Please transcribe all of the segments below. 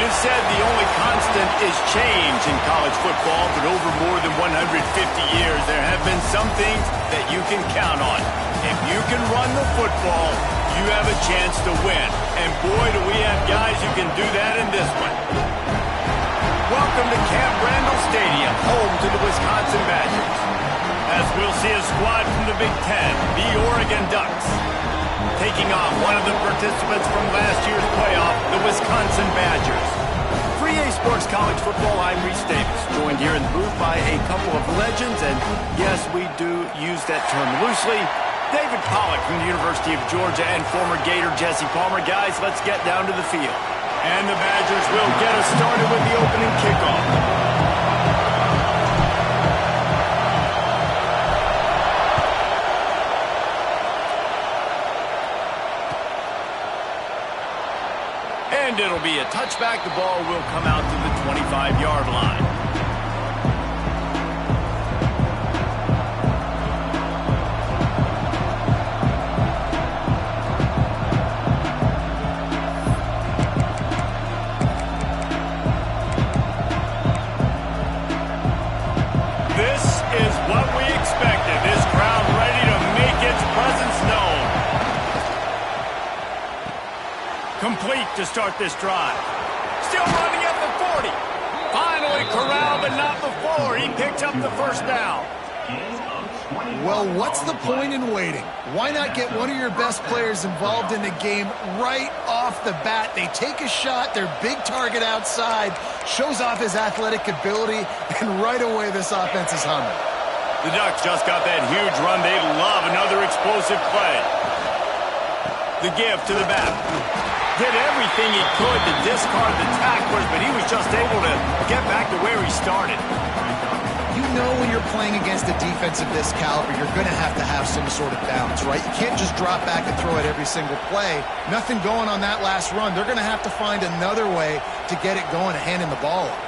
is said the only constant is change in college football, but over more than 150 years, there have been some things that you can count on. If you can run the football, you have a chance to win. And boy, do we have guys who can do that in this one. Welcome to Camp Randall Stadium, home to the Wisconsin Badgers. As we'll see a squad from the Big Ten, the Oregon Ducks, taking on one of the participants from last year's playoff, the Wisconsin Badgers. For EA Sports College Football, I'm Reese Davis, joined here in the booth by a couple of legends, and yes, we do use that term loosely. David Pollack from the University of Georgia and former Gator Jesse Palmer. Guys, let's get down to the field. And the Badgers will get us started with the opening kickoff. And it'll be a touchback. The ball will come out to the 25-yard line. This is what we expected. This crowd ready to make its presence known. Complete to start this drive. Still running at the 40. Finally corralled, but not before. He picks up the first down. Well, what's the point in waiting? Why not get one of your best players involved in the game right off the bat? They take a shot, their big target outside, shows off his athletic ability, and right away this offense is humming. The Ducks just got that huge run. They love another explosive play. The give to the back. Did everything he could to discard the tacklers, but he was just able to get back to where he started. You know when you're playing against a defense of this caliber, you're going to have some sort of balance, right? You can't just drop back and throw it every single play. Nothing going on that last run. They're going to have to find another way to get it going and handing the ball off.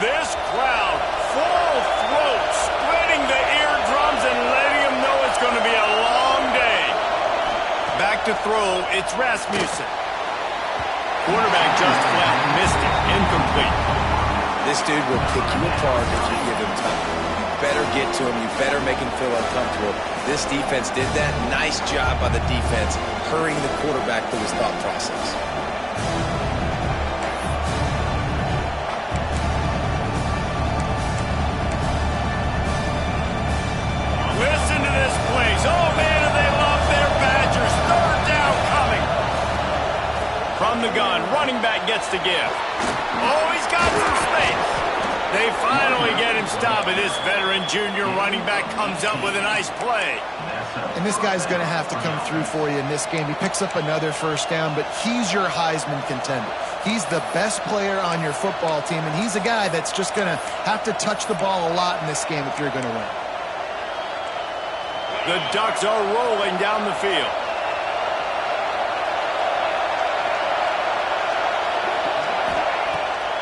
This crowd, full throat, splitting the eardrums and letting them know it's going to be a long day. Back to throw, it's Rasmussen. Quarterback just flat missed it, incomplete. This dude will pick you apart if you give him time. You better get to him. You better make him feel uncomfortable. This defense did that. Nice job by the defense, hurrying the quarterback through his thought process. Listen to this place. Oh, man, do they love their Badgers. Third down coming. From the gun, running back gets to give. Oh, he's got some space. They finally get him stopped, and this veteran junior running back comes up with a nice play. And this guy's going to have to come through for you in this game. He picks up another first down, but he's your Heisman contender. He's the best player on your football team, and he's a guy that's just going to have to touch the ball a lot in this game if you're going to win. The Ducks are rolling down the field.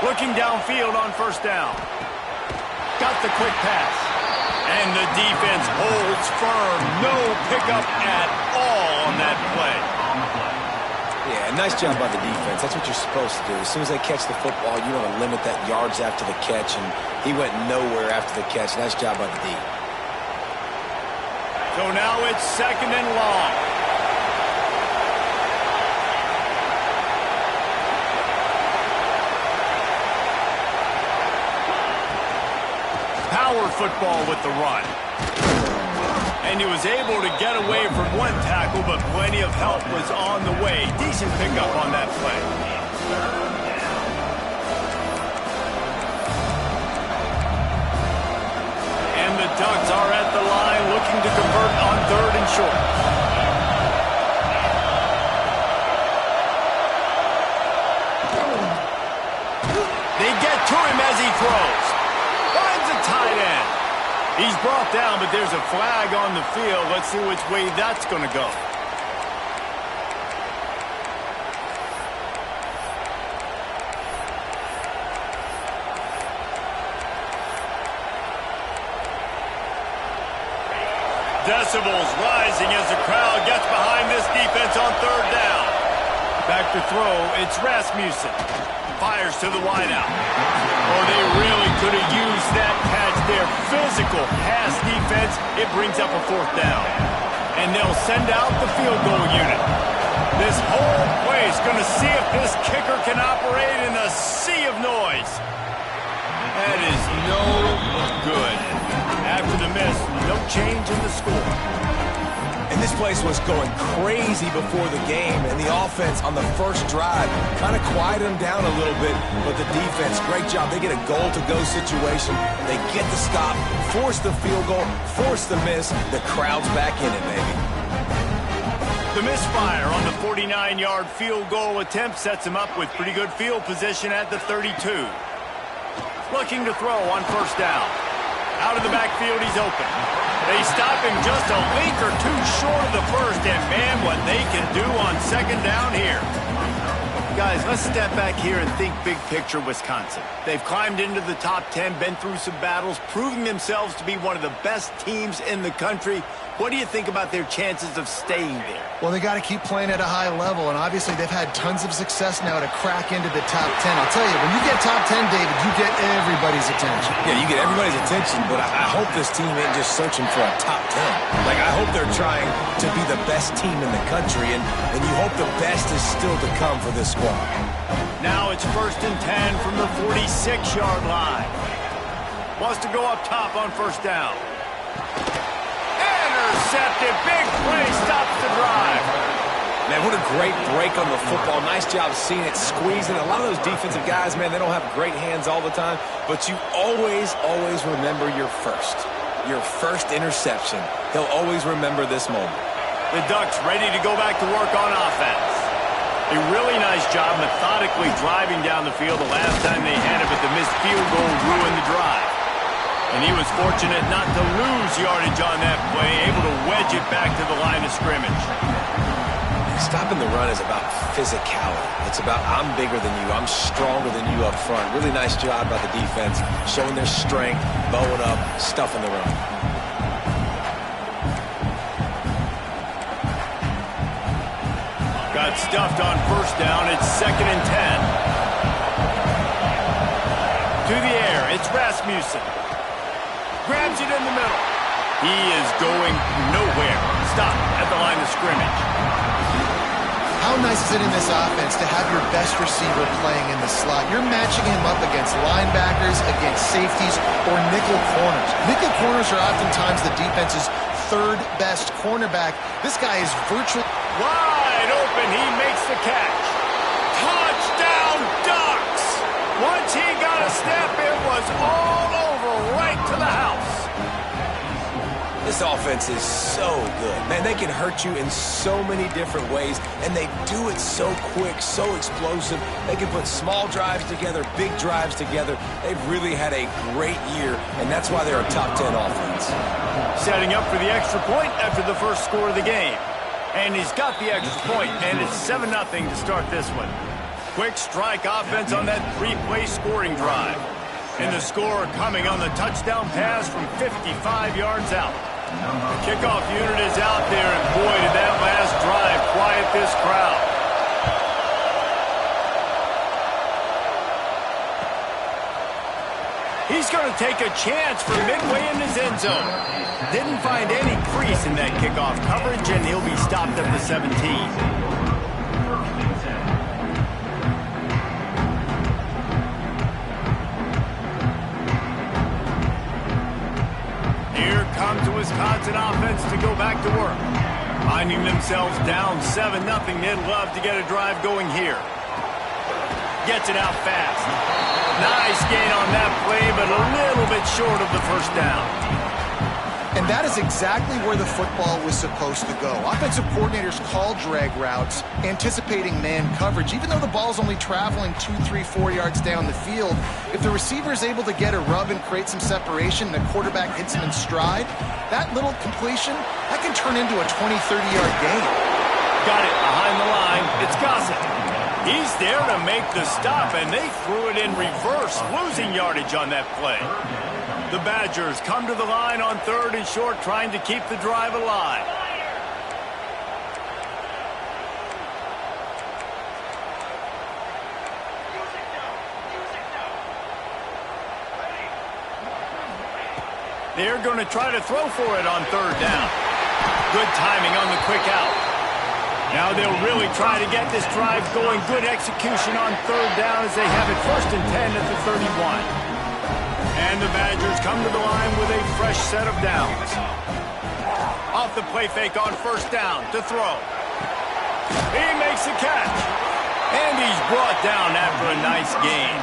Looking downfield on first down. Got the quick pass. And the defense holds firm. No pickup at all on that play. Yeah, nice job by the defense. That's what you're supposed to do. As soon as they catch the football, you want to limit that yards after the catch, and he went nowhere after the catch. Nice job by the D. So now it's second and long. Power football with the run. And he was able to get away from one tackle, but plenty of help was on the way. Decent pickup on that play. And the Ducks are at the line looking to convert on third and short. They get to him as he throws. Finds a tight end. He's brought down, but there's a flag on the field. Let's see which way that's going to go. decibels rising as the crowd gets behind this defense on third down. Back to throw, it's Rasmussen. Fires to the wideout. Oh, they really could have used that catch there. Physical pass defense. It brings up a fourth down. And they'll send out the field goal unit. This whole place going to see if this kicker can operate in a sea of noise. That is no good. After the miss, no change in the score. And this place was going crazy before the game, and the offense on the first drive kind of quieted them down a little bit, but the defense, great job. They get a goal-to-go situation. They get the stop, force the field goal, force the miss. The crowd's back in it, baby. The misfire on the 49-yard field goal attempt sets him up with pretty good field position at the 32. Looking to throw on first down. Out of the backfield, he's open. They stop him just a link or two short of the first, and man, what they can do on second down here. Guys, let's step back here and think big picture Wisconsin. They've climbed into the top 10, been through some battles, proving themselves to be one of the best teams in the country. What do you think about their chances of staying there? Well, they got to keep playing at a high level, and obviously they've had tons of success now to crack into the top 10. I'll tell you, when you get top 10, David, you get everybody's attention. Yeah, you get everybody's attention, but I hope this team ain't just searching for a top 10. Like, I hope they're trying to be the best team in the country, and you hope the best is still to come for this squad. Now it's 1st and 10 from the 46-yard line. Wants to go up top on first down. Intercepted. Big play stops the drive. Man, what a great break on the football. Nice job seeing it, squeezing. A lot of those defensive guys, man, they don't have great hands all the time, but you always remember your first interception. He'll always remember this moment. The Ducks ready to go back to work on offense. A really nice job methodically driving down the field. The last time they had it, but the missed field goal ruined the drive. And he was fortunate not to lose yardage on that play, able to wedge it back to the line of scrimmage. Stopping the run is about physicality. It's about I'm bigger than you, I'm stronger than you up front. Really nice job by the defense, showing their strength, bowing up, stuffing the run. Got stuffed on first down. It's 2nd and 10. To the air, it's Rasmussen. Grabs it in the middle. He is going nowhere. Stop at the line of scrimmage. How nice is it in this offense to have your best receiver playing in the slot? You're matching him up against linebackers, against safeties, or nickel corners. Nickel corners are oftentimes the defense's third best cornerback. This guy is virtually wide open. He makes the catch. Touchdown, Ducks! Once he got a step, it was all over, right to the house. This offense is so good. Man, they can hurt you in so many different ways, and they do it so quick, so explosive. They can put small drives together, big drives together. They've really had a great year, and that's why they're a top 10 offense. Setting up for the extra point after the first score of the game. And he's got the extra point, and it's 7-0 to start this one. Quick strike offense on that 3-play scoring drive. And the score coming on the touchdown pass from 55 yards out. The kickoff unit is out there, and boy, did that last drive quiet this crowd. He's going to take a chance from midway in his end zone. Didn't find any crease in that kickoff coverage, and he'll be stopped at the 17. Here comes the Wisconsin offense to go back to work. Finding themselves down 7-0, they'd love to get a drive going here. Gets it out fast. Nice gain on that play, but a little bit short of the first down. And that is exactly where the football was supposed to go. Offensive coordinators call drag routes, anticipating man coverage. Even though the ball's only traveling 2, 3, 4 yards down the field, if the receiver is able to get a rub and create some separation and the quarterback hits him in stride, that little completion, that can turn into a 20, 30-yard gain. Got it behind the line. It's Gossett. He's there to make the stop, and they threw it in reverse, losing yardage on that play. The Badgers come to the line on 3rd and short, trying to keep the drive alive. They're going to try to throw for it on 3rd down. Good timing on the quick out. Now they'll really try to get this drive going. Good execution on 3rd down as they have it 1st and 10 at the 31. And the Badgers come to the line with a fresh set of downs. Off the play fake on 1st down to throw. He makes the catch. And he's brought down after a nice gain.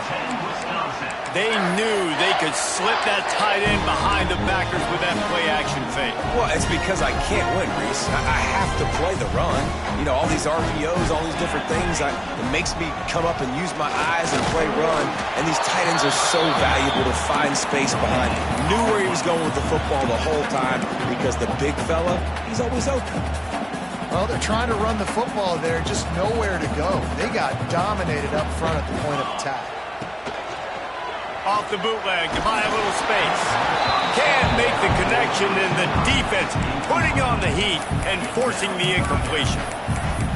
They knew they could slip that tight end behind the backers with that play-action fake. Well, it's because I can't win, Reese. I have to play the run. You know, all these RPOs, all these different things, it makes me come up and use my eyes and play run. And these tight ends are so valuable to find space behind. Knew where he was going with the football the whole time because the big fella, he's always open. Well, they're trying to run the football there, just nowhere to go. They got dominated up front at the point of attack. Off the bootleg to buy a little space. Can't make the connection, and the defense putting on the heat and forcing the incompletion.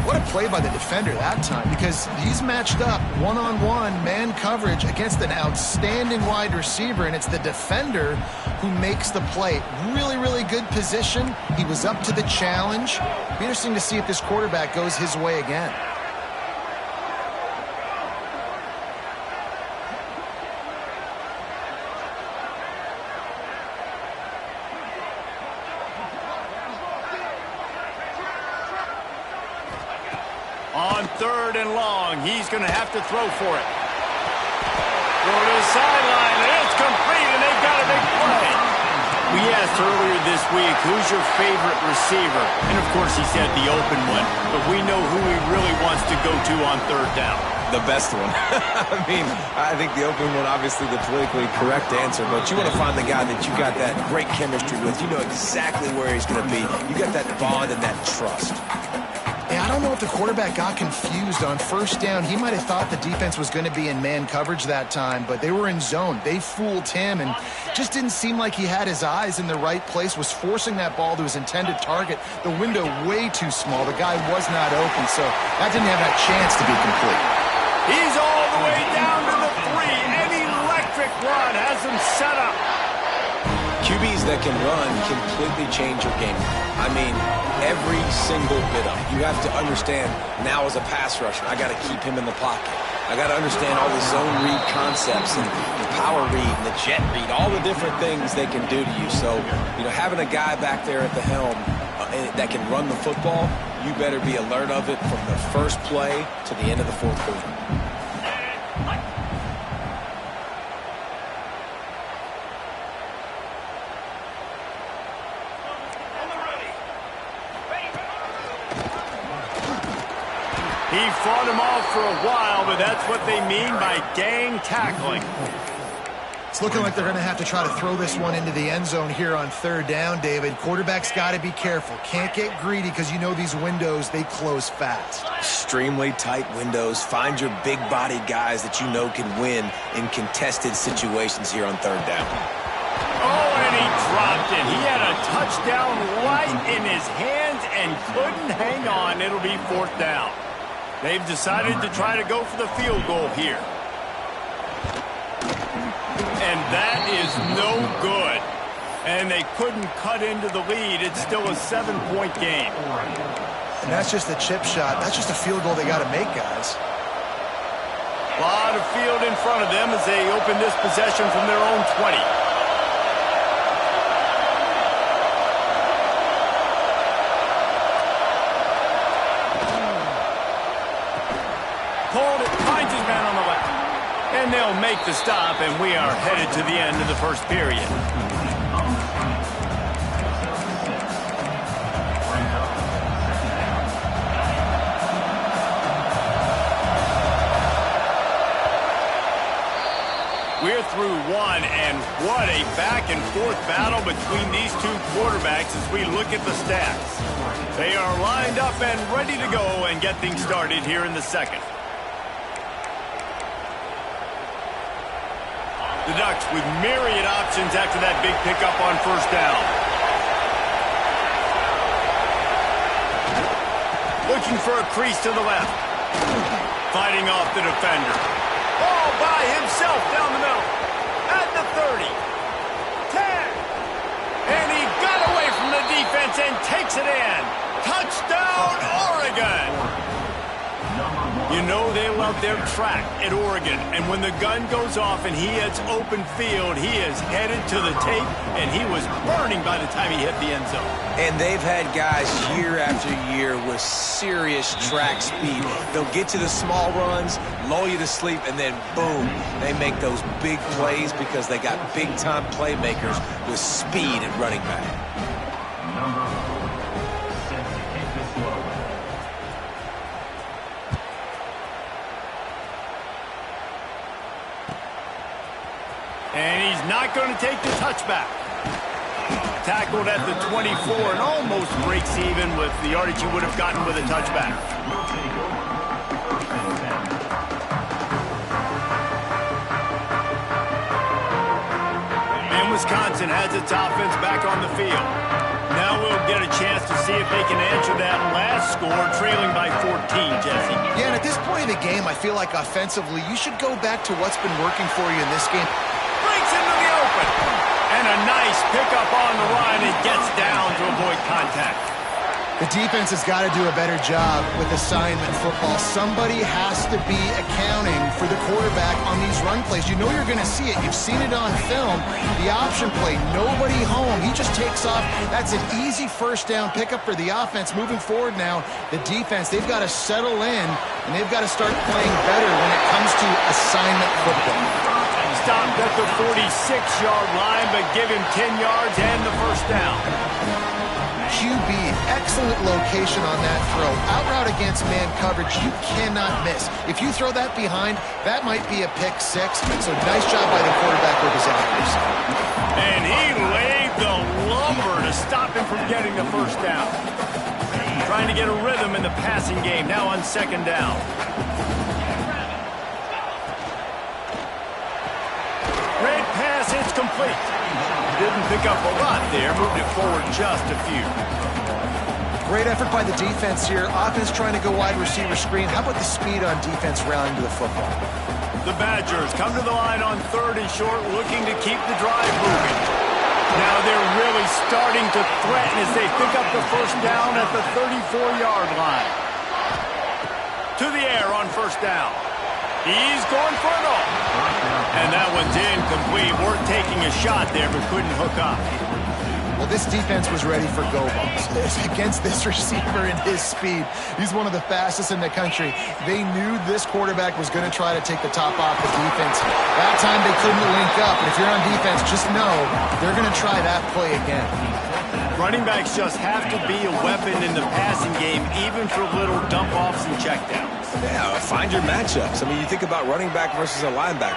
What a play by the defender that time, because he's matched up one-on-one man coverage against an outstanding wide receiver, and it's the defender who makes the play. Really, really good position. He was up to the challenge. Be interesting to see if this quarterback goes his way again. On 3rd and long, he's going to have to throw for it. Go to the sideline, and it's complete, and they've got a big play. We asked earlier this week, who's your favorite receiver? And, of course, he said the open one. But we know who he really wants to go to on 3rd down. The best one. I mean, I think the open one, obviously the politically correct answer, but you want to find the guy that you got that great chemistry with. You know exactly where he's going to be. You got that bond and that trust. Yeah, I don't know if the quarterback got confused on 1st down. He might have thought the defense was going to be in man coverage that time, but they were in zone. They fooled him and just didn't seem like he had his eyes in the right place, was forcing that ball to his intended target. The window way too small. The guy was not open, so that didn't have that chance to be complete. He's all the way down to the 3. An electric run has him set up. QBs that can run completely change your game. I mean, every single bit of it. You have to understand, now as a pass rusher, I got to keep him in the pocket. I got to understand all the zone read concepts and the power read and the jet read, all the different things they can do to you. So, you know, having a guy back there at the helm that can run the football, you better be alert of it from the first play to the end of the 4th quarter. He fought him off for a while, but that's what they mean by gang tackling. It's looking like they're going to have to try to throw this one into the end zone here on 3rd down, David. Quarterback's got to be careful. Can't get greedy because you know these windows, they close fast. Extremely tight windows. Find your big-bodied guys that you know can win in contested situations here on 3rd down. Oh, and he dropped it. He had a touchdown right in his hands and couldn't hang on. It'll be 4th down. They've decided to try to go for the field goal here. And that is no good. And they couldn't cut into the lead. It's still a 7-point game. And that's just a chip shot. That's just a field goal they got to make, guys. A lot of field in front of them as they open this possession from their own 20. Pulled it, finds his man on the left. And they'll make the stop, and we are headed to the end of the 1st period. We're through 1, and what a back-and-forth battle between these two quarterbacks as we look at the stats. They are lined up and ready to go and get things started here in the 2nd. The Ducks with myriad options after that big pickup on first down. Looking for a crease to the left. Fighting off the defender. All by himself down the middle. At the 30. 10. And he got away from the defense and takes it in. Touchdown, Oregon! You know they love their track at Oregon, and when the gun goes off and he hits open field, he is headed to the tape, and he was burning by the time he hit the end zone. And they've had guys year after year with serious track speed. They'll get to the small runs, lull you to sleep, and then boom, they make those big plays because they got big-time playmakers with speed at running back. And he's not going to take the touchback. Tackled at the 24 and almost breaks even with the yardage he would have gotten with a touchback. And Wisconsin has its offense back on the field. Now we'll get a chance to see if they can answer that last score, trailing by 14, Jesse. Yeah, and at this point in the game, I feel like offensively, you should go back to what's been working for you in this game. Breaks into the open. And a nice pickup on the line and gets down to avoid contact. The defense has got to do a better job with assignment football. Somebody has to be accounting for the quarterback on these run plays. You know you're going to see it. You've seen it on film. The option play, nobody home. He just takes off. That's an easy first down pickup for the offense. Moving forward now, the defense, they've got to settle in, and they've got to start playing better when it comes to assignment football. Stopped at the 46-yard line, but give him 10 yards and the first down. QB, excellent location on that throw. Out route against man coverage, you cannot miss. If you throw that behind, that might be a pick six. So nice job by the quarterback with his accuracy. And he laid the lumber to stop him from getting the first down. Trying to get a rhythm in the passing game, now on second down. Great pass, it's complete. Didn't pick up a lot there, moved it forward just a few. Great effort by the defense here. Offense trying to go wide receiver screen. How about the speed on defense rallying to the football? The Badgers come to the line on third and short, looking to keep the drive moving. Now they're really starting to threaten as they pick up the first down at the 34-yard line. To the air on first down. He's going for it all. And that one's incomplete. Worth taking a shot there, but couldn't hook up. Well, this defense was ready for go balls. Against this receiver and his speed, he's one of the fastest in the country. They knew this quarterback was going to try to take the top off the defense. That time they couldn't link up. And if you're on defense, just know they're going to try that play again. Running backs just have to be a weapon in the passing game, even for little dump-offs and checkdowns. Yeah, find your matchups. I mean, you think about running back versus a linebacker.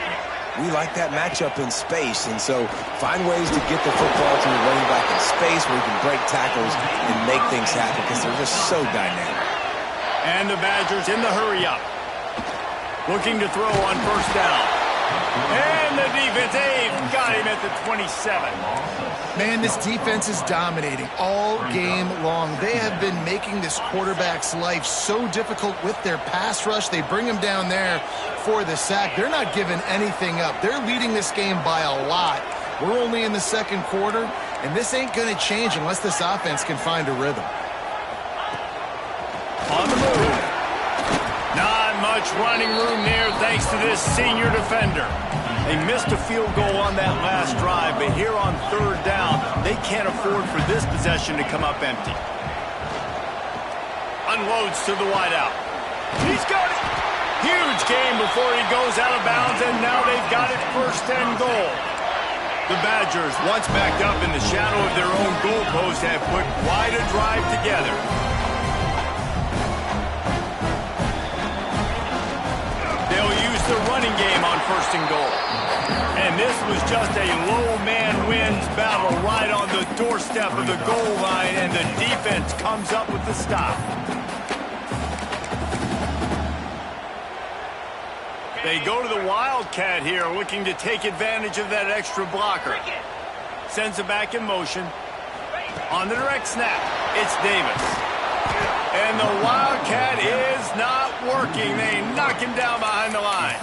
We like that matchup in space, and so find ways to get the football to the running back in space where you can break tackles and make things happen because they're just so dynamic. And the Badgers in the hurry-up. Looking to throw on first down. And the defense, got him at the 27. Man, this defense is dominating all game long. They have been making this quarterback's life so difficult with their pass rush. They bring him down there for the sack. They're not giving anything up. They're leading this game by a lot. We're only in the second quarter, and this ain't going to change unless this offense can find a rhythm. On the move. Not much running room there thanks to this senior defender. They missed a field goal on that last drive, but here on third down, they can't afford for this possession to come up empty. Unloads to the wideout. He's got it. Huge game before he goes out of bounds, and now they've got it first and goal. The Badgers, once backed up in the shadow of their own goalpost, have put quite a drive together. They'll use the running game on first and goal. And this was just a low man wins battle right on the doorstep of the goal line, and the defense comes up with the stop. They go to the Wildcat here, looking to take advantage of that extra blocker. Sends it back in motion. On the direct snap, it's Davis. And the Wildcat is not working. They knock him down behind the line.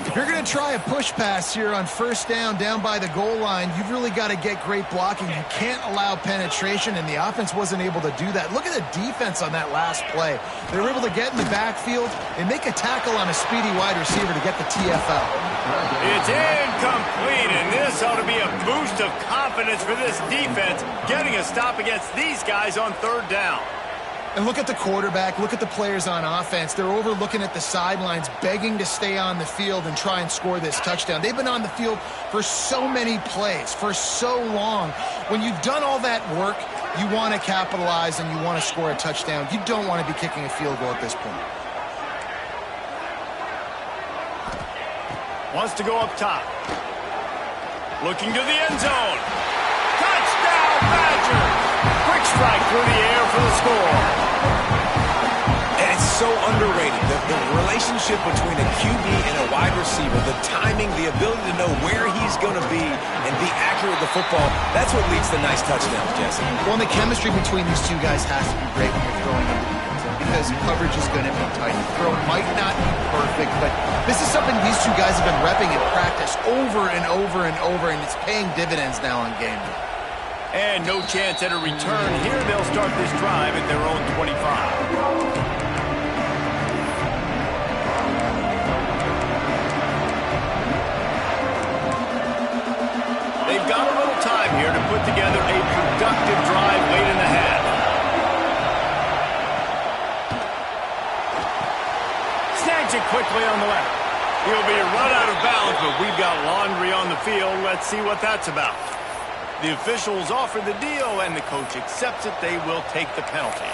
If you're going to try a push pass here on first down by the goal line, you've really got to get great blocking. You can't allow penetration, and the offense wasn't able to do that. Look at the defense on that last play. They were able to get in the backfield and make a tackle on a speedy wide receiver to get the TFL. It's incomplete, and this ought to be a boost of confidence for this defense, getting a stop against these guys on third down. And look at the quarterback, look at the players on offense. They're overlooking at the sidelines, begging to stay on the field and try and score this touchdown. They've been on the field for so many plays, for so long. When you've done all that work, you want to capitalize and you want to score a touchdown. You don't want to be kicking a field goal at this point. Wants to go up top. Looking to the end zone. Touchdown, Badgers! Quick strike through the air for the score. And it's so underrated. The relationship between a QB and a wide receiver, the timing, the ability to know where he's going to be and be accurate with the football, that's what leads to nice touchdowns, Jesse. Well, and the chemistry between these two guys has to be great when you're throwing into the end zone because coverage is going to be tight. The throw might not be perfect, but this is something these two guys have been repping in practice over and over and over, and it's paying dividends now on game day. And no chance at a return here. They'll start this drive at their own 25. They've got a little time here to put together a productive drive late in the half. Snags it quickly on the left. He'll be run out of bounds, but we've got laundry on the field. Let's see what that's about. The officials offer the deal, and the coach accepts it. They will take the penalty.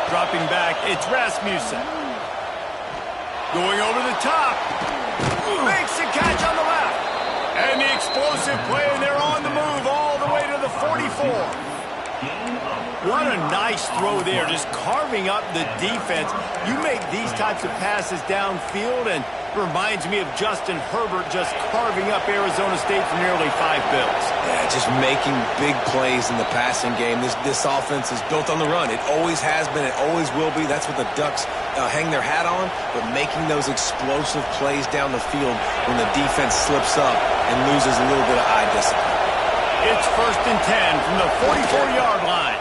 Dropping back, it's Rasmussen. Going over the top. Makes the catch on the left. And the explosive play, and they're on the move all the way to the 44. What a nice throw there, just carving up the defense. You make these types of passes downfield, and it reminds me of Justin Herbert just carving up Arizona State for nearly 5 bills. Yeah, just making big plays in the passing game. This offense is built on the run. It always has been. It always will be. That's what the Ducks hang their hat on, but making those explosive plays down the field when the defense slips up and loses a little bit of eye discipline. It's 1st and 10 from the 44-yard line.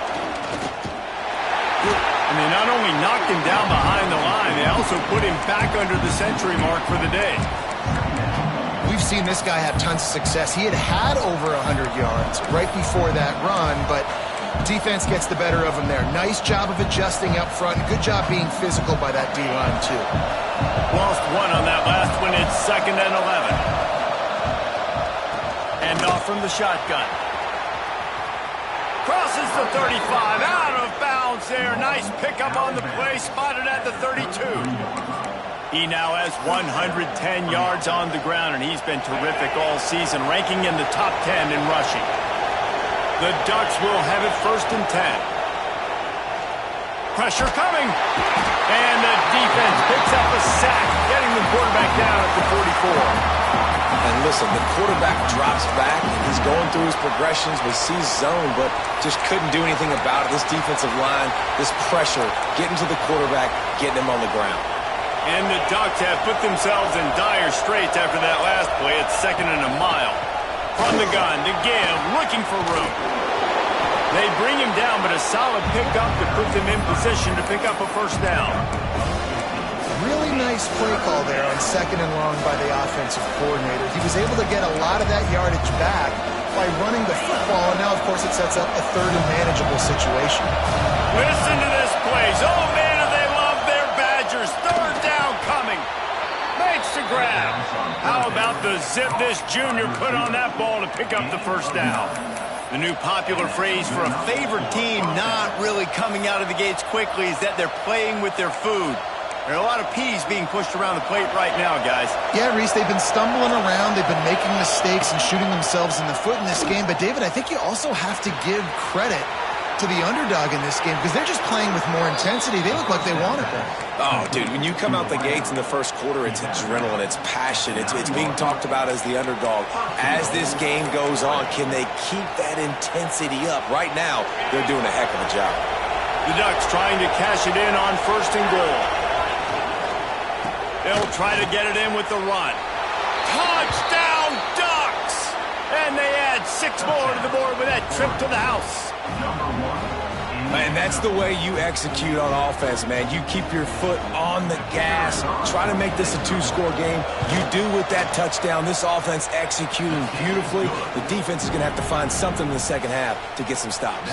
And they not only knocked him down behind the line, they also put him back under the century mark for the day. We've seen this guy have tons of success. He had over 100 yards right before that run, but defense gets the better of him there. Nice job of adjusting up front. Good job being physical by that D-line, too. Lost one on that last one. It's 2nd and 11. And off from the shotgun. Crosses the 35, out of bounds there. Nice pickup on the play, spotted at the 32. He now has 110 yards on the ground, and he's been terrific all season, ranking in the top 10 in rushing. The Ducks will have it 1st and 10. Pressure coming. And the defense picks up a sack, getting the quarterback down at the 44. And listen, the quarterback drops back, and he's going through his progressions. We see zone, but just couldn't do anything about it. This defensive line, this pressure, getting to the quarterback, getting him on the ground. And the Ducks have put themselves in dire straits after that last play. It's 2nd and a mile. From the gun to give, looking for room. They bring him down, but a solid pickup to put them in position to pick up a 1st down. Really nice play call there on 2nd and long by the offensive coordinator. He was able to get a lot of that yardage back by running the football, and now, of course, it sets up a 3rd and manageable situation. Listen to this plays. Oh, man, do they love their Badgers. 3rd down coming. Makes the grab. How about the zip this junior put on that ball to pick up the 1st down? The new popular phrase for a favored team not really coming out of the gates quickly is that they're playing with their food. There are a lot of P's being pushed around the plate right now, guys. Yeah, Reese, they've been stumbling around. They've been making mistakes and shooting themselves in the foot in this game. But, David, I think you also have to give credit to the underdog in this game because they're just playing with more intensity. They look like they want it. Oh, dude, when you come out the gates in the first quarter, it's adrenaline, it's passion, it's being talked about as the underdog. As this game goes on, can they keep that intensity up? Right now, they're doing a heck of a job. The Ducks trying to cash it in on 1st and goal. They'll try to get it in with the run. Touchdown, Ducks! And they add 6 more to the board with that trip to the house. And that's the way you execute on offense, man. You keep your foot on the gas. Try to make this a 2-score game. You do with that touchdown. This offense executing beautifully. The defense is going to have to find something in the second half to get some stops.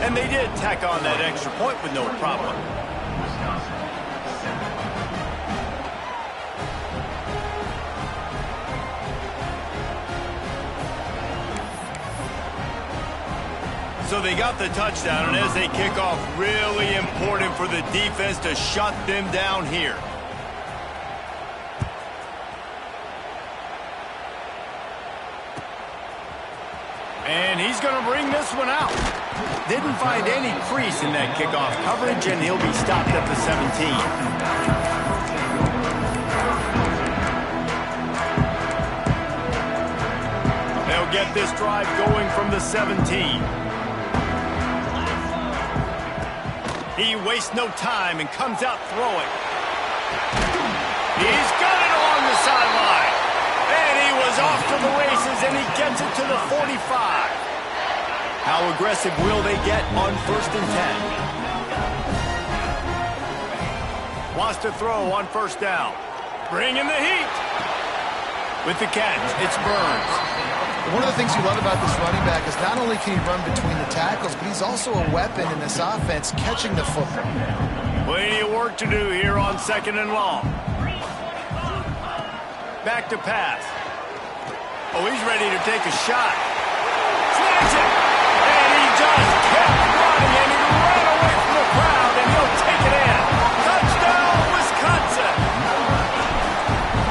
And they did tack on that extra point with no problem. So they got the touchdown, and as they kick off, really important for the defense to shut them down here. And he's going to bring this one out. Didn't find any crease in that kickoff coverage, and he'll be stopped at the 17. They'll get this drive going from the 17. He wastes no time and comes out throwing. He's got it along the sideline. And he was off to the races, and he gets it to the 45. How aggressive will they get on 1st and 10? Wants to throw on 1st down. Bringing the heat. With the catch, it's Burns. One of the things you love about this running back is not only can he run between the tackles, but he's also a weapon in this offense catching the football. Plenty of work to do here on 2nd and long. Back to pass. Oh, he's ready to take a shot. Snags it! And he just kept running, and he ran away from the crowd, and he'll take it in. Touchdown, Wisconsin!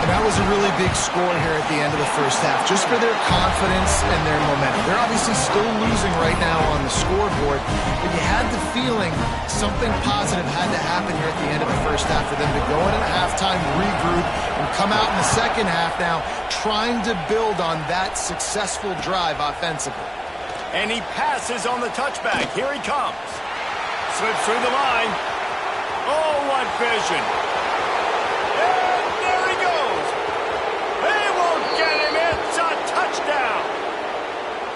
And that was a really big score here at the end of the first half, just for their confidence and their momentum. They're obviously still losing right now on the scoreboard, but you had the feeling something positive had to happen here at the end of the first half for them to go in at halftime, regroup, and come out in the second half now trying to build on that successful drive offensively. And he passes on the touchback. Here he comes. Slips through the line. Oh, what vision. And there he goes. They won't get him. It's a touchdown.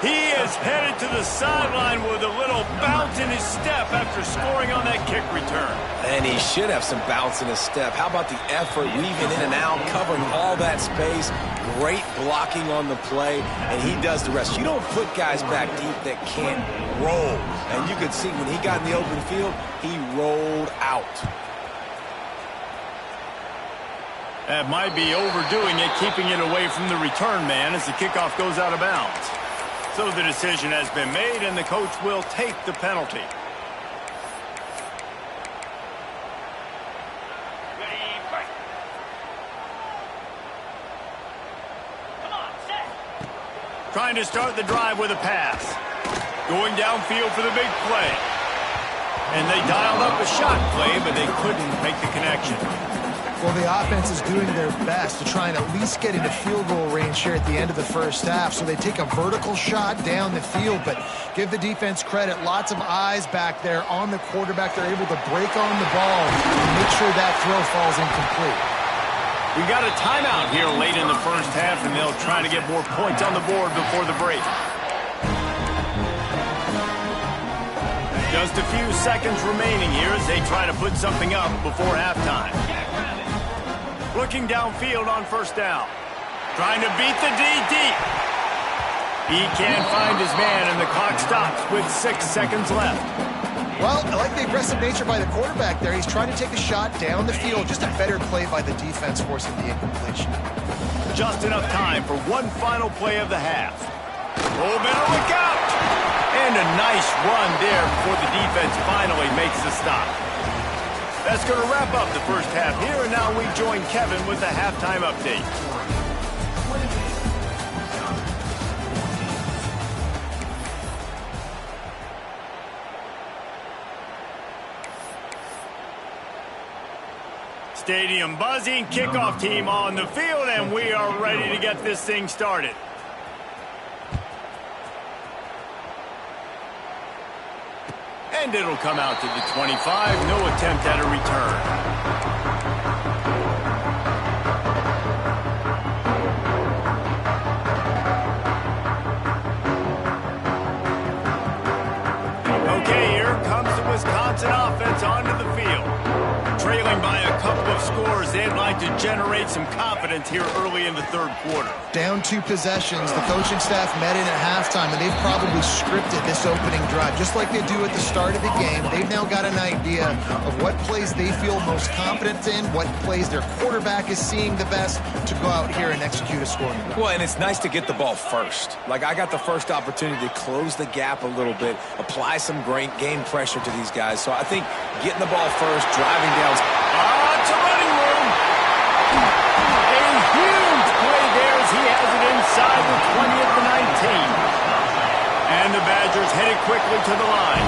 He is headed to the sideline with a little bounce in his step after scoring on that kick return. And he should have some bounce in his step. How about the effort, weaving in and out, covering all that space, great blocking on the play, and he does the rest. You don't put guys back deep that can't roll. And you could see when he got in the open field, he rolled out. That might be overdoing it, keeping it away from the return man as the kickoff goes out of bounds. So the decision has been made, and the coach will take the penalty. Trying to start the drive with a pass. Going downfield for the big play. And they dialed up a shot play, but they couldn't make the connection. Well, the offense is doing their best to try and at least get into field goal range here at the end of the first half. So they take a vertical shot down the field, but give the defense credit. Lots of eyes back there on the quarterback. They're able to break on the ball and make sure that throw falls incomplete. We got a timeout here late in the first half, and they'll try to get more points on the board before the break. Just a few seconds remaining here as they try to put something up before halftime. Looking downfield on 1st down. Trying to beat the D deep. He can't find his man, and the clock stops with 6 seconds left. Well, I like the aggressive nature by the quarterback there. He's trying to take a shot down the field. Just a better play by the defense forcing the incompletion. Just enough time for one final play of the half. Oh, better look out! And a nice run there before the defense finally makes the stop. That's going to wrap up the first half here, and now we join Kevin with the halftime update. Stadium buzzing, kickoff team on the field, and we are ready to get this thing started. And it'll come out to the 25. No attempt at a return. Okay, here comes the Wisconsin offense onto the field. Trailing by a couple of scores, they'd like to generate some confidence here early in the third quarter. Down 2 possessions, the coaching staff met in at halftime, and they've probably scripted this opening drive. Just like they do at the start of the game, they've now got an idea of what plays they feel most confident in, what plays their quarterback is seeing the best to go out here and execute a scoring drive. Well, and it's nice to get the ball first. Like, I got the first opportunity to close the gap a little bit, apply some great game pressure to these guys. So I think getting the ball first, driving down. It's a running room. A huge play there as he has it inside the 20 at the 19. And the Badgers headed quickly to the line.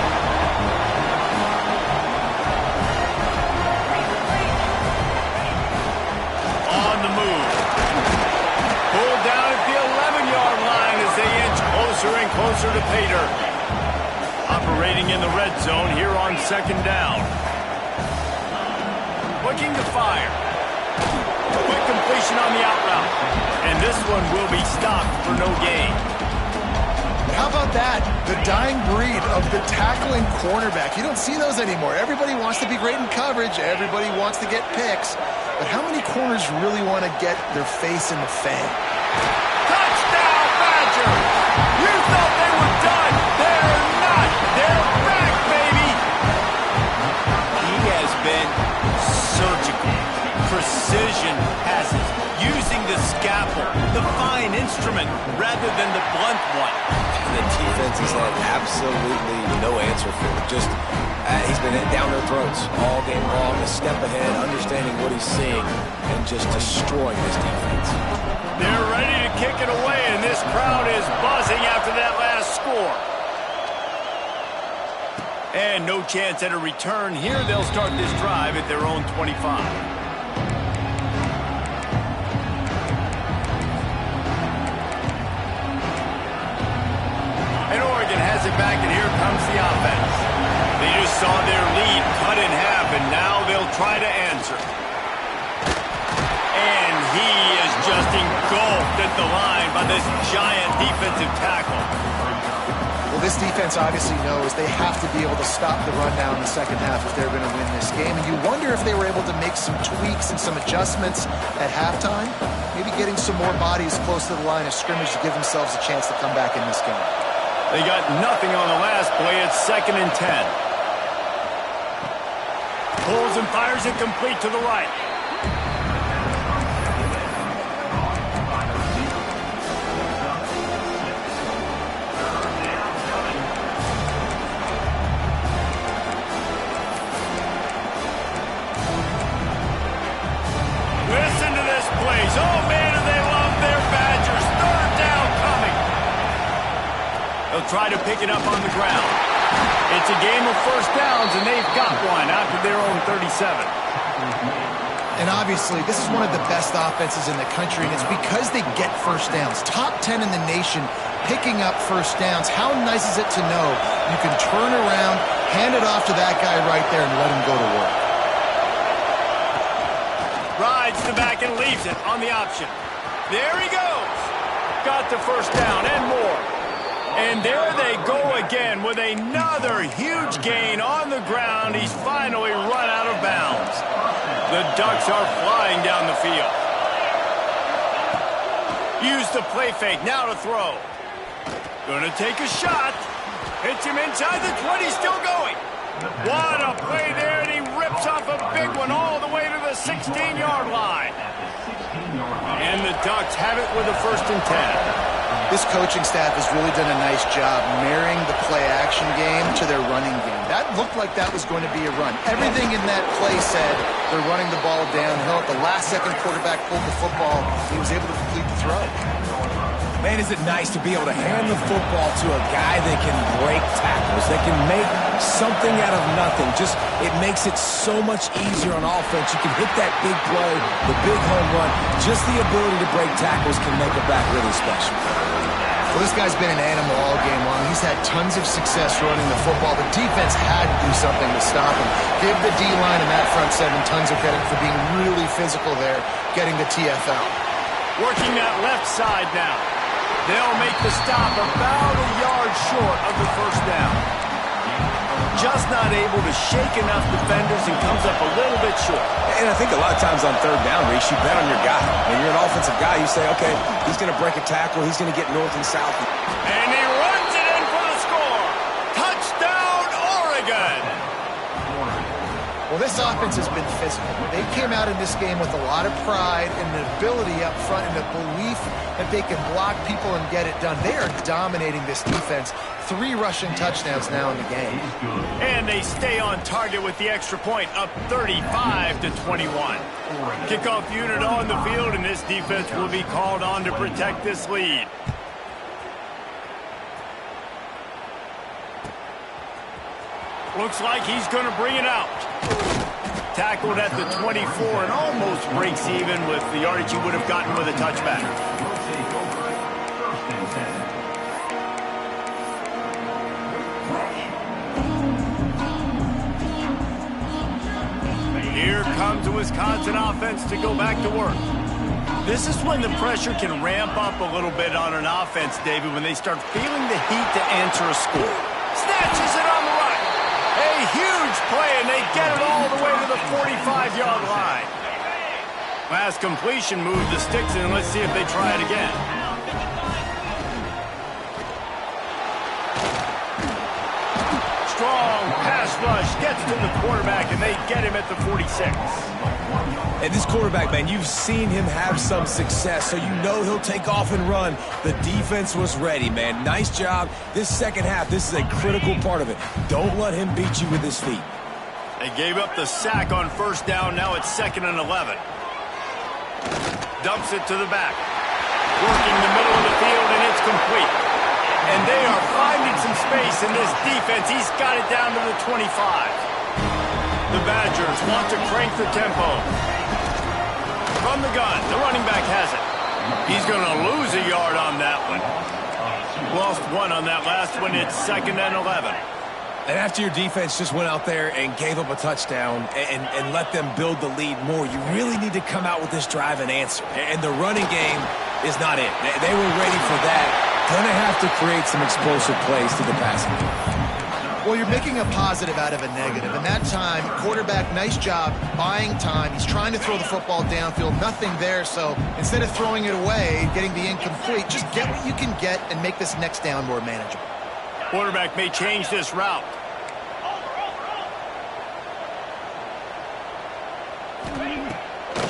On the move. Pulled down at the 11-yard line as they inch closer and closer to pay dirt. Operating in the red zone here on second down. Looking to fire. Quick completion on the out route. And this one will be stopped for no gain. How about that? The dying breed of the tackling cornerback. You don't see those anymore. Everybody wants to be great in coverage. Everybody wants to get picks. But how many corners really want to get their face in the fang? Touchdown, Badger! You thought they were done. They're not. They're back, baby! He has been surgical. Precision passes. Using the scalpel, the fine instrument, rather than the blunt one. And the defense has had absolutely no answer for it. Just, he's been down their throats all game long, a step ahead, understanding what he's seeing, and just destroying this defense. They're ready to kick it away, and this crowd is buzzing after that last score. And no chance at a return here. They'll start this drive at their own 25. Has it back, and here comes the offense. They just saw their lead cut in half, and now they'll try to answer. And he is just engulfed at the line by this giant defensive tackle. Well, this defense obviously knows they have to be able to stop the run down in the second half if they're going to win this game. And you wonder if they were able to make some tweaks and some adjustments at halftime, maybe getting some more bodies close to the line of scrimmage to give themselves a chance to come back in this game. They got nothing on the last play. It's 2nd and 10. Pulls and fires it complete to the right. Listen to this place. Oh, man, do they love their Badgers. 3rd down coming. They'll try to pick it up on the ground. It's a game of first downs, and they've got one after their own 37. And obviously, this is one of the best offenses in the country, and it's because they get first downs. Top 10 in the nation picking up first downs. How nice is it to know you can turn around, hand it off to that guy right there, and let him go to work? Rides the back and leaves it on the option. There he goes. Got the first down and more. And there they go again with another huge gain on the ground. He's finally run out of bounds. The Ducks are flying down the field. Use the play fake, now to throw. Gonna take a shot. Hits him inside the 20, still going. What a play there, and he rips off a big one all the way to the 16-yard line. And the Ducks have it with a 1st and 10. This coaching staff has really done a nice job marrying the play-action game to their running game. That looked like that was going to be a run. Everything in that play said they're running the ball downhill. At the last second, quarterback pulled the football. He was able to complete the throw. Man, is it nice to be able to hand the football to a guy that can break tackles, that can make something out of nothing. Just, it makes it so much easier on offense. You can hit that big play, the big home run. Just the ability to break tackles can make a back really special. Well, this guy's been an animal all game long. He's had tons of success running the football. The defense had to do something to stop him. Give the D-line and that front seven tons of credit for being really physical there, getting the TFL. Working that left side now. They'll make the stop about a yard short of the first down. Just not able to shake enough defenders and comes up a little bit short. And I think a lot of times on third down, Reese, you bet on your guy. When you're an offensive guy, you say, okay, he's going to break a tackle, he's going to get north and south. And he runs it in for the score. Touchdown, Oregon. Well, this offense has been physical. They came out in this game with a lot of pride and an ability up front and a belief that they can block people and get it done. They are dominating this defense. 3 rushing touchdowns now in the game. And they stay on target with the extra point, up 35-21. Kickoff unit on the field, and this defense will be called on to protect this lead. Looks like he's going to bring it out. Tackled at the 24 and almost breaks even with the yardage he would have gotten with a touchback. Here comes the Wisconsin offense to go back to work. This is when the pressure can ramp up a little bit on an offense, David, when they start feeling the heat to answer a score. Snatches it on the right. A huge play, and they get it all the way to the 45-yard line. Last completion moved the sticks, and let's see if they try it again. Strong pass rush gets to the quarterback, and they get him at the 46. And this quarterback, man, you've seen him have some success, so you know he'll take off and run. The defense was ready, man. Nice job. This second half, this is a critical part of it. Don't let him beat you with his feet. They gave up the sack on first down. Now it's 2nd and 11. Dumps it to the back. Working the middle of the field, and it's complete. And they are finding some space in this defense. He's got it down to the 25. The Badgers want to crank the tempo. From the gun, the running back has it. He's going to lose a yard on that one. Lost 1 on that last one. It's 2nd and 11. And after your defense just went out there and gave up a touchdown and let them build the lead more, you really need to come out with this drive and answer. And the running game is not it. They were ready for that. Going to have to create some explosive plays to the passing game. Well, you're making a positive out of a negative. And that time, quarterback, nice job buying time. He's trying to throw the football downfield. Nothing there, so instead of throwing it away, getting the incomplete, just get what you can get and make this next down more manageable. Quarterback may change this route.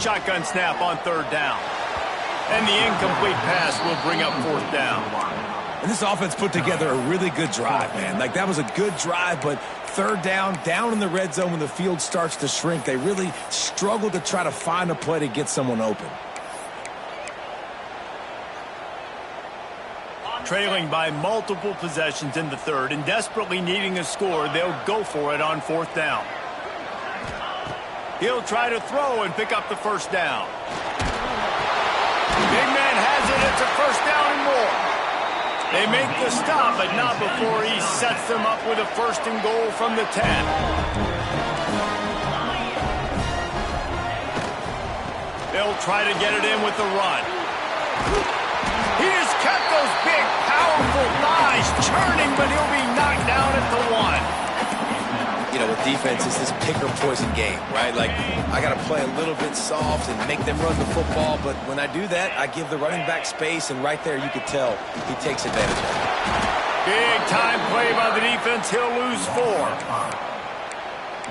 Shotgun snap on 3rd down. And the incomplete pass will bring up 4th down. And this offense put together a really good drive, man. Like, that was a good drive, but 3rd down in the red zone when the field starts to shrink, they really struggle to try to find a play to get someone open. Trailing by multiple possessions in the 3rd and desperately needing a score, they'll go for it on 4th down. He'll try to throw and pick up the 1st down. Big man has it. It's a 1st down and more. They make the stop, but not before he sets them up with a 1st and goal from the 10. They'll try to get it in with the run. He has kept those big, powerful thighs churning, but he'll be knocked down at the 1. You know, with defense, it's this pick-or-poison game, right? Like, I got to play a little bit soft and make them run the football, but when I do that, I give the running back space, and right there you could tell he takes advantage of it. Big time play by the defense. He'll lose 4.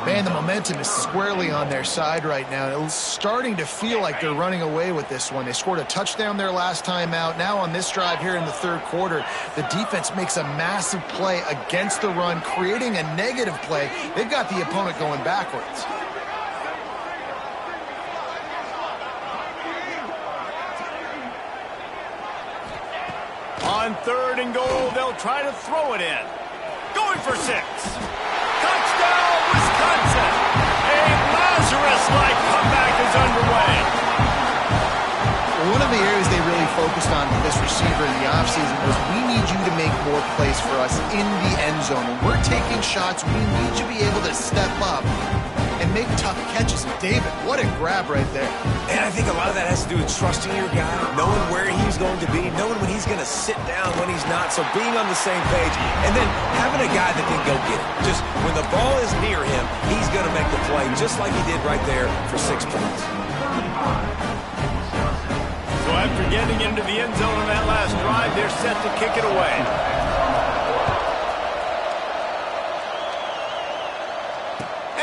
Man, the momentum is squarely on their side right now. It's starting to feel like they're running away with this one. They scored a touchdown their last time out. Now on this drive here in the third quarter, the defense makes a massive play against the run, creating a negative play. They've got the opponent going backwards. On 3rd and goal, they'll try to throw it in. Going for 6. Touchdown, Wisconsin! A Lazarus-like comeback is underway. One of the areas they really focused on with this receiver in the offseason was, we need you to make more plays for us in the end zone. When we're taking shots, we need you to be able to step up and make tough catches. David, what a grab right there. And I think a lot of that has to do with trusting your guy, knowing where he's going to be, knowing when he's going to sit down, when he's not, so being on the same page, and then having a guy that can go get it. Just when the ball is near him, he's going to make the play, just like he did right there for 6 points. So after getting into the end zone on that last drive, they're set to kick it away.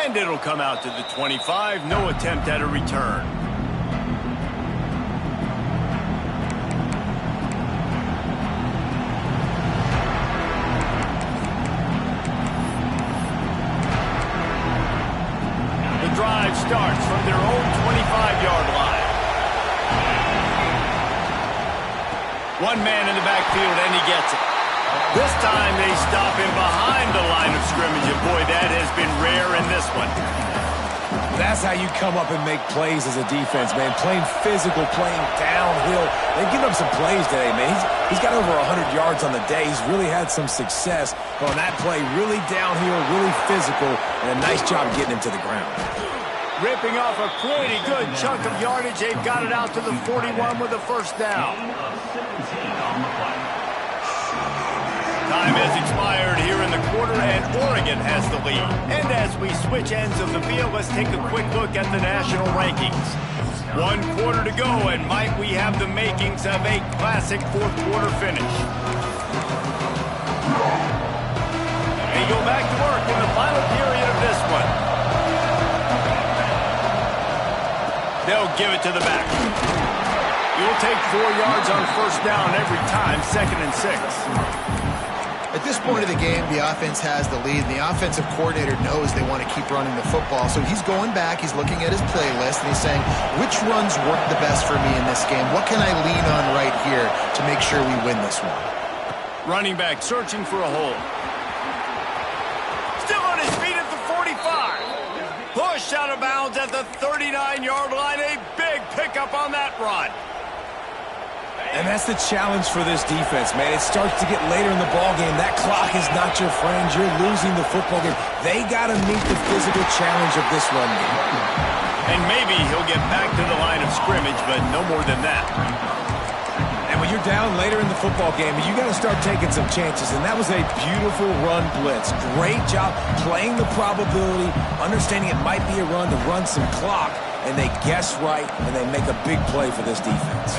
And it'll come out to the 25. No attempt at a return. The drive starts from their own 25-yard line. One man in the backfield, and he gets it. This time they stop him behind the line of scrimmage, and boy, that has been rare in this one. That's how you come up and make plays as a defense, man. Playing physical, playing downhill. They've given up some plays today, man. He's got over 100 yards on the day. He's really had some success on that play. Really downhill, really physical, and a nice job getting him to the ground. Ripping off a pretty good chunk of yardage. They've got it out to the 41 with a first down. Time has expired here in the quarter, and Oregon has the lead. And as we switch ends of the field, let's take a quick look at the national rankings. 1 quarter to go, and might we have the makings of a classic fourth quarter finish. They go back to work in the final period of this one. They'll give it to the back. You'll take 4 yards on first down every time, 2nd and 6. At this point of the game, the offense has the lead. The offensive coordinator knows they want to keep running the football. So he's going back, he's looking at his playlist, and he's saying, which runs work the best for me in this game? What can I lean on right here to make sure we win this one? Running back searching for a hole. Still on his feet at the 45. Pushed out of bounds at the 39-yard line. A big pickup on that run. And that's the challenge for this defense, man. It starts to get later in the ballgame. That clock is not your friend. You're losing the football game. They got to meet the physical challenge of this run game. And maybe he'll get back to the line of scrimmage, but no more than that. And when you're down later in the football game, you got to start taking some chances. And that was a beautiful run blitz. Great job playing the probability, understanding it might be a run to run some clock. And they guess right, and they make a big play for this defense.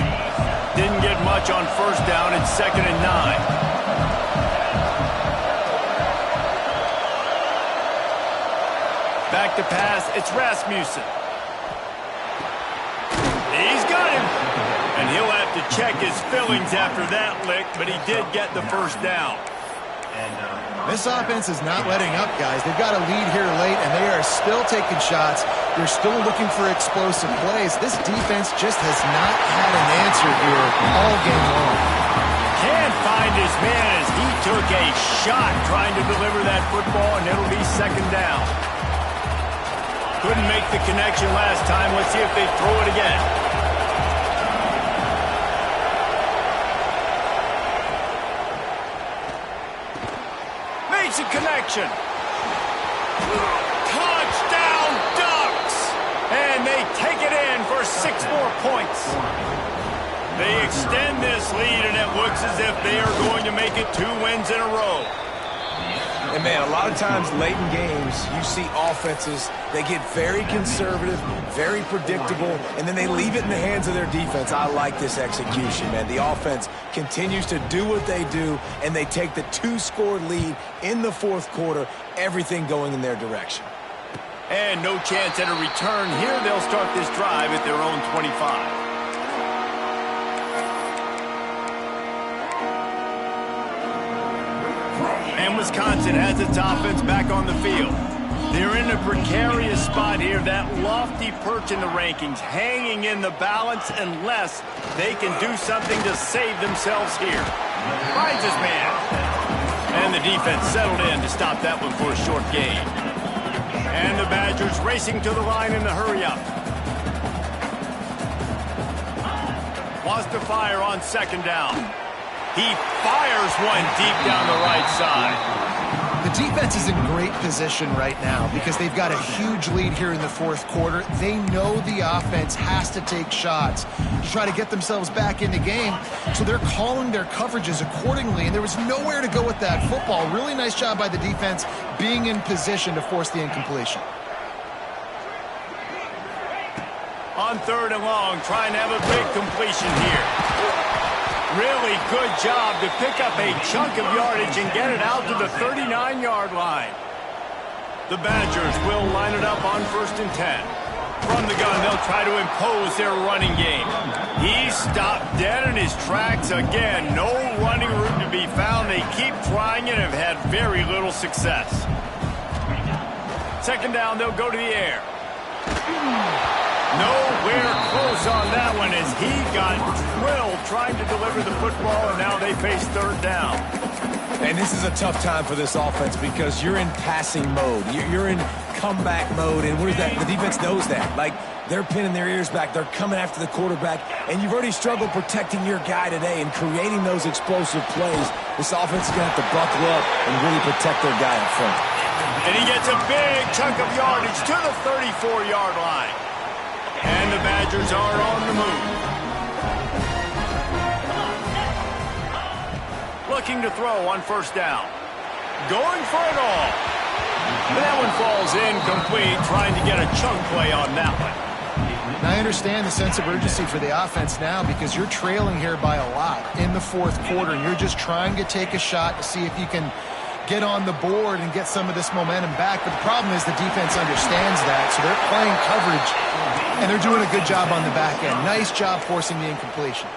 Didn't get much on first down. It's 2nd and 9. Back to pass. It's Rasmussen. He's got him. And he'll have to check his fillings after that lick, but he did get the first down. This offense is not letting up, guys. They've got a lead here late, and they are still taking shots. They're still looking for explosive plays. This defense just has not had an answer here all game long. Can't find his man as he took a shot trying to deliver that football, and it'll be 2nd down. Couldn't make the connection last time. Let's see if they throw it again. Makes a connection. Touchdown Ducks! And they take it in for 6 more points. They extend this lead, and it looks as if they are going to make it 2 wins in a row. And, man, a lot of times late in games, you see offenses, they get very conservative, very predictable, and then they leave it in the hands of their defense. I like this execution, man. The offense continues to do what they do, and they take the 2-score lead in the fourth quarter, everything going in their direction. And no chance at a return here. They'll start this drive at their own 25. And Wisconsin has its offense back on the field. They're in a precarious spot here, that lofty perch in the rankings, hanging in the balance unless they can do something to save themselves here. Finds his man. And the defense settled in to stop that one for a short gain. And the Badgers racing to the line in the hurry-up. Wants to fire on second down. He fires one deep down the right side. The defense is in great position right now because they've got a huge lead here in the fourth quarter. They know the offense has to take shots to try to get themselves back in the game, so they're calling their coverages accordingly, and there was nowhere to go with that football. Really nice job by the defense being in position to force the incompletion. On third and long, trying to have a big completion here. Really good job to pick up a chunk of yardage and get it out to the 39-yard line. The Badgers will line it up on 1st and 10. From the gun, they'll try to impose their running game. He's stopped dead in his tracks again. No running room to be found. They keep trying and have had very little success. Second down, they'll go to the air. Nowhere close on that one as he got drilled trying to deliver the football, and now they face third down. And this is a tough time for this offense because you're in passing mode. You're in comeback mode, and what is that? The defense knows that. Like, they're pinning their ears back. They're coming after the quarterback, and you've already struggled protecting your guy today and creating those explosive plays. This offense is going to have to buckle up and really protect their guy up front. And he gets a big chunk of yardage to the 34-yard line. And the Badgers are on the move. Looking to throw on first down. Going for it all. That one falls incomplete, trying to get a chunk play on that one. And I understand the sense of urgency for the offense now because you're trailing here by a lot in the fourth quarter, and you're just trying to take a shot to see if you can get on the board and get some of this momentum back. But the problem is the defense understands that, so they're playing coverage, and they're doing a good job on the back end. Nice job forcing the incompletion.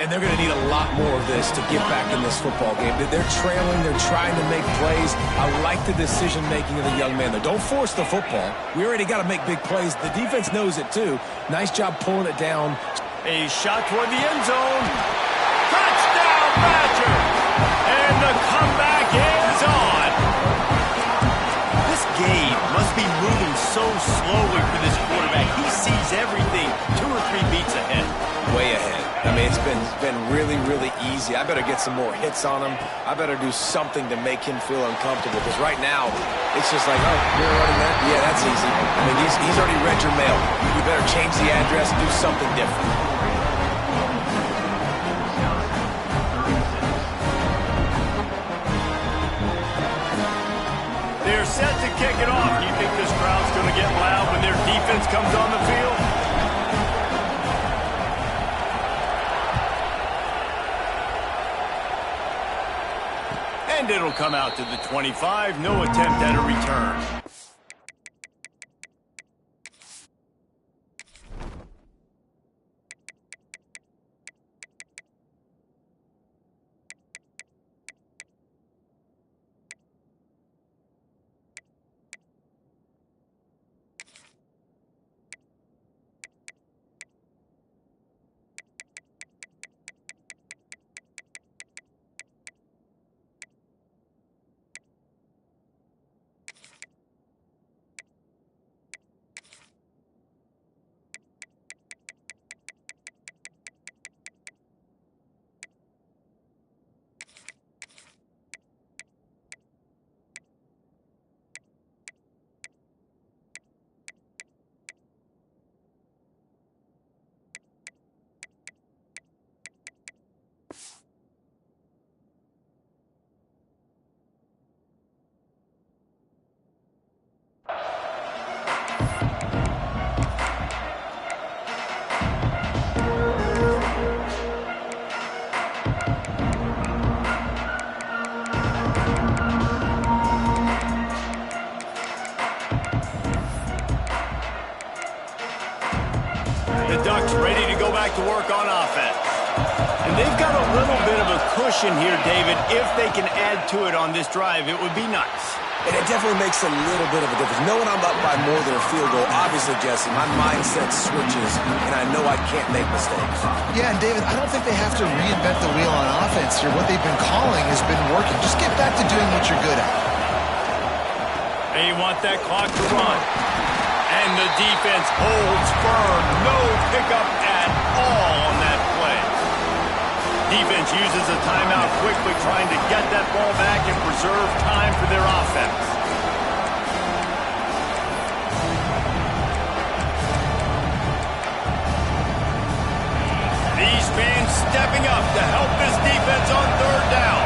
And they're going to need a lot more of this to get back in this football game. They're trailing. They're trying to make plays. I like the decision-making of the young man, though. Don't force the football. We already got to make big plays. The defense knows it, too. Nice job pulling it down. A shot toward the end zone. Touchdown, Badger! And the comeback is on. This game must be moving so slowly for this quarterback. He sees everything 2 or 3 beats ahead. Way ahead. I mean, it's been really, really easy. I better get some more hits on him. I better do something to make him feel uncomfortable, because right now, it's just like, oh, you're running that? Yeah, that's easy. I mean, he's already read your mail. You better change the address and do something different. They're set to kick it off. You think this crowd's going to get loud when their defense comes on the field? And it'll come out to the 25. No attempt at a return. to work on offense. And they've got a little bit of a cushion here, David. If they can add to it on this drive, it would be nice. And it definitely makes a little bit of a difference. Knowing I'm up by more than a field goal, obviously, Jesse, my mindset switches, and I know I can't make mistakes. Yeah, and David, I don't think they have to reinvent the wheel on offense here. What they've been calling has been working. Just get back to doing what you're good at. They want that clock to run. And the defense holds firm. No pickup at all on that play. Defense uses a timeout quickly, trying to get that ball back and preserve time for their offense. These fans stepping up to help this defense on third down.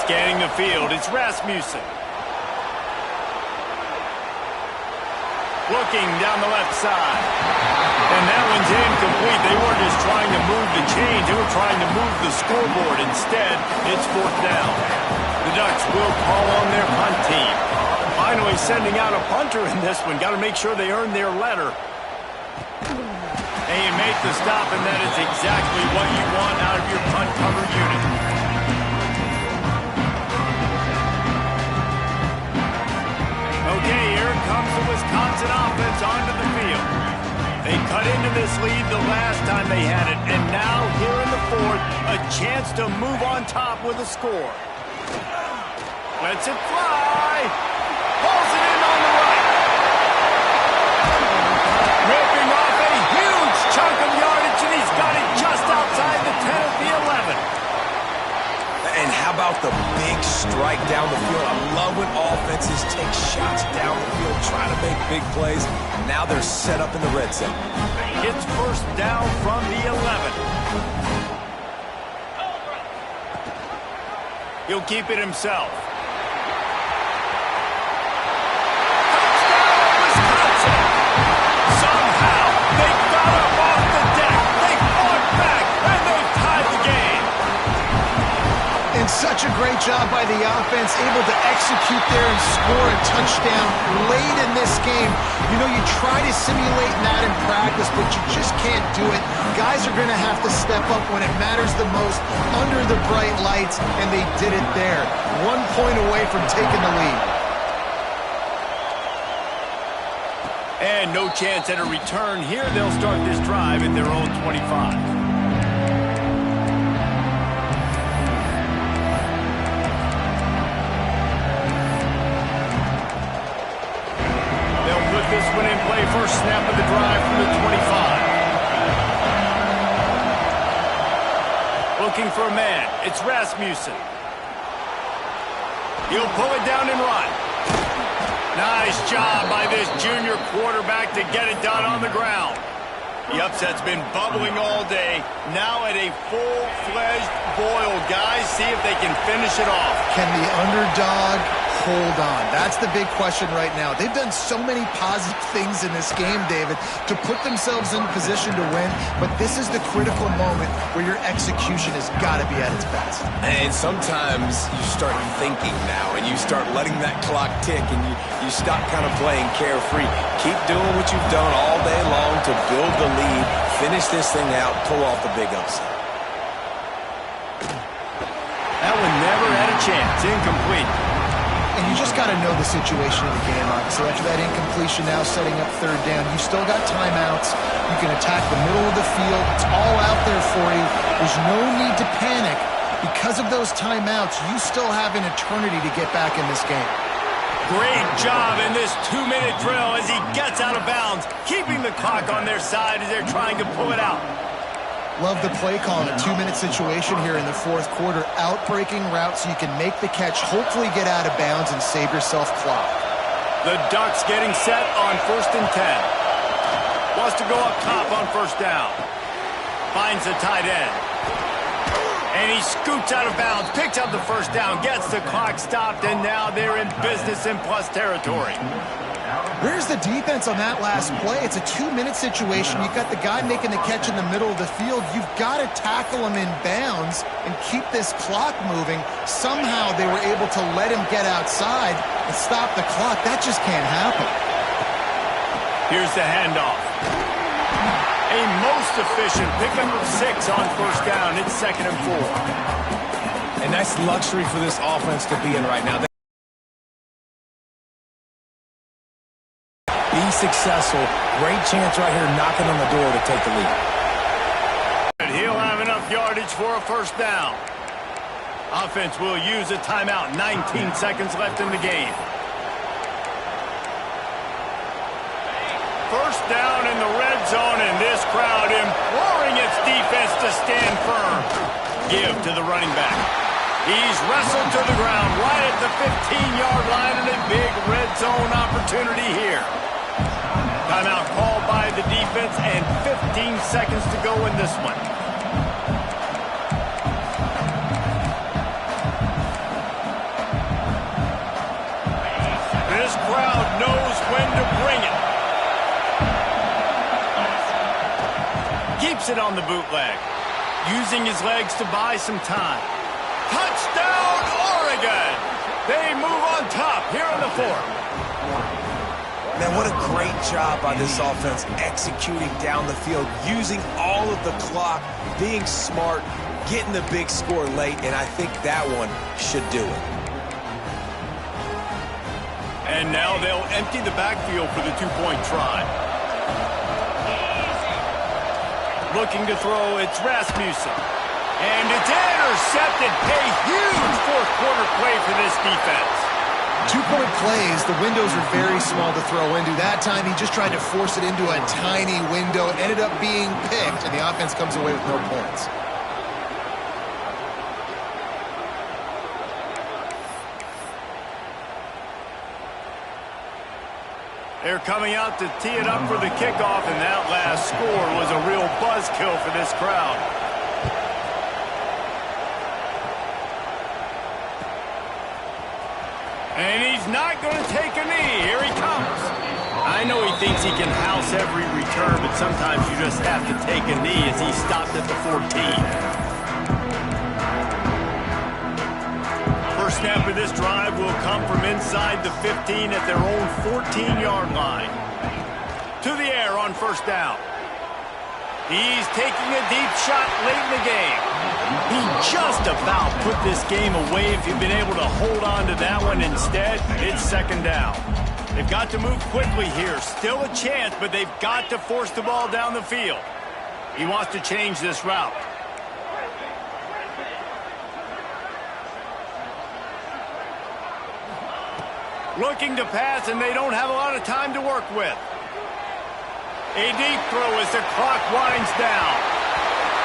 Scanning the field, it's Rasmussen. Looking down the left side. And that one's incomplete. They weren't just trying to move the chains. They were trying to move the scoreboard. Instead, it's fourth down. The Ducks will call on their punt team. Finally sending out a punter in this one. Got to make sure they earn their letter. And you make the stop, and that is exactly what you want out of your punt cover unit. Okay, here comes the Wisconsin offense onto the field. They cut into this lead the last time they had it, and now here in the fourth, a chance to move on top with a score. Lets it fly. Pulls it in on the right. Ripping off a huge chunk of yardage, and he's got it just outside the 10 of the 11. And how about the big strike down the field? I love when offenses take shots down the field, trying to make big plays. Now they're set up in the red zone. It's first down from the 11. He'll keep it himself. Touchdown, Wisconsin! Somehow, they got up off the deck. They fought back, and they tied the game. And such a great job by the offense, able to execute there and score a touchdown late in this game. You know, you try to simulate that in practice, but you just can't do it. Guys are going to have to step up when it matters the most under the bright lights, and they did it there. 1 point away from taking the lead. And no chance at a return here. They'll start this drive at their own 25. This one in play, first snap of the drive from the 25. Looking for a man. It's Rasmussen. He'll pull it down and run. Nice job by this junior quarterback to get it done on the ground. The upset's been bubbling all day. Now at a full-fledged boil. Guys, see if they can finish it off. Can the underdog hold on? That's the big question right now. They've done so many positive things in this game, David, to put themselves in position to win, but this is the critical moment where your execution has got to be at its best. And sometimes you start thinking now, and you start letting that clock tick, and you stop kind of playing carefree. Keep doing what you've done all day long to build the lead, finish this thing out, pull off the big upset. That one never had a chance. Incomplete. And you just got to know the situation of the game, obviously. After that incompletion, now setting up third down, you still got timeouts. You can attack the middle of the field. It's all out there for you. There's no need to panic. Because of those timeouts, you still have an eternity to get back in this game. Great job in this 2-minute drill as he gets out of bounds, keeping the clock on their side as they're trying to pull it out. Love the play call in a 2-minute situation here in the fourth quarter. Out-breaking route so you can make the catch, hopefully get out of bounds, and save yourself clock. The Ducks getting set on 1st and 10. Wants to go up top on first down. Finds the tight end. And he scoots out of bounds, picks up the first down, gets the clock stopped, and now they're in business in plus territory. Where's the defense on that last play? It's a 2-minute situation. You've got the guy making the catch in the middle of the field. You've got to tackle him in bounds and keep this clock moving. Somehow they were able to let him get outside and stop the clock. That just can't happen. Here's the handoff. A most efficient pickup of 6 on first down. It's 2nd and 4. And that's luxury for this offense to be in right now. Be successful. Great chance right here knocking on the door to take the lead. And he'll have enough yardage for a first down. Offense will use a timeout. 19 seconds left in the game. First down in the red zone, and this crowd imploring its defense to stand firm. Give to the running back. He's wrestled to the ground right at the 15-yard line, and a big red zone opportunity here. Timeout called by the defense, and 15 seconds to go in this one. This crowd knows when to bring it. Keeps it on the bootleg, using his legs to buy some time. Touchdown, Oregon! They move on top here on the 4th. Man, what a great job by this offense executing down the field, using all of the clock, being smart, getting the big score late, and I think that one should do it. And now they'll empty the backfield for the 2-point try. Looking to throw, it's Rasmussen. And it's intercepted. A huge fourth-quarter play for this defense. 2-point plays, the windows are very small to throw into. That time, he just tried to force it into a tiny window. It ended up being picked, and the offense comes away with no points. They're coming out to tee it up for the kickoff, and that last score was a real buzzkill for this crowd. And he's not going to take a knee. Here he comes. I know he thinks he can house every return, but sometimes you just have to take a knee as he stopped at the 14. First snap of this drive will come from inside the 15 at their own 14-yard line. To the air on first down. He's taking a deep shot late in the game. He just about put this game away if he'd been able to hold on to that one. Instead, it's 2nd down. They've got to move quickly here. Still a chance, but they've got to force the ball down the field. He wants to change this route. Looking to pass, and they don't have a lot of time to work with. A deep throw as the clock winds down.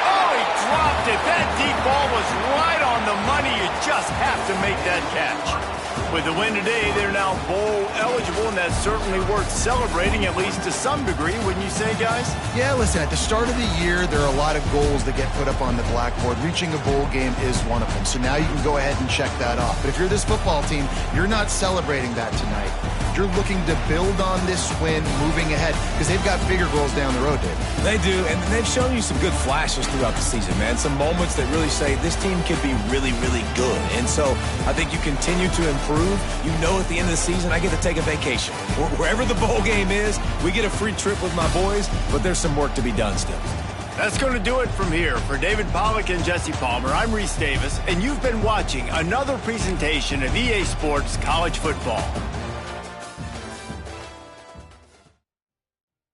Oh, he dropped it. That deep ball was right on the money. You just have to make that catch. With the win today, they're now bowl eligible, and that's certainly worth celebrating, at least to some degree, wouldn't you say, guys? Yeah, listen, at the start of the year, there are a lot of goals that get put up on the blackboard. Reaching a bowl game is one of them. So now you can go ahead and check that off. But if you're this football team, you're not celebrating that tonight. You're looking to build on this win moving ahead because they've got bigger goals down the road, Dave. They do, and they've shown you some good flashes throughout the season, man. Some moments that really say this team can be really, really good. And so I think you continue to improve. You know at the end of the season, I get to take a vacation. Wherever the bowl game is, we get a free trip with my boys, but there's some work to be done still. That's going to do it from here. For David Pollack and Jesse Palmer, I'm Reese Davis, and you've been watching another presentation of EA Sports College Football.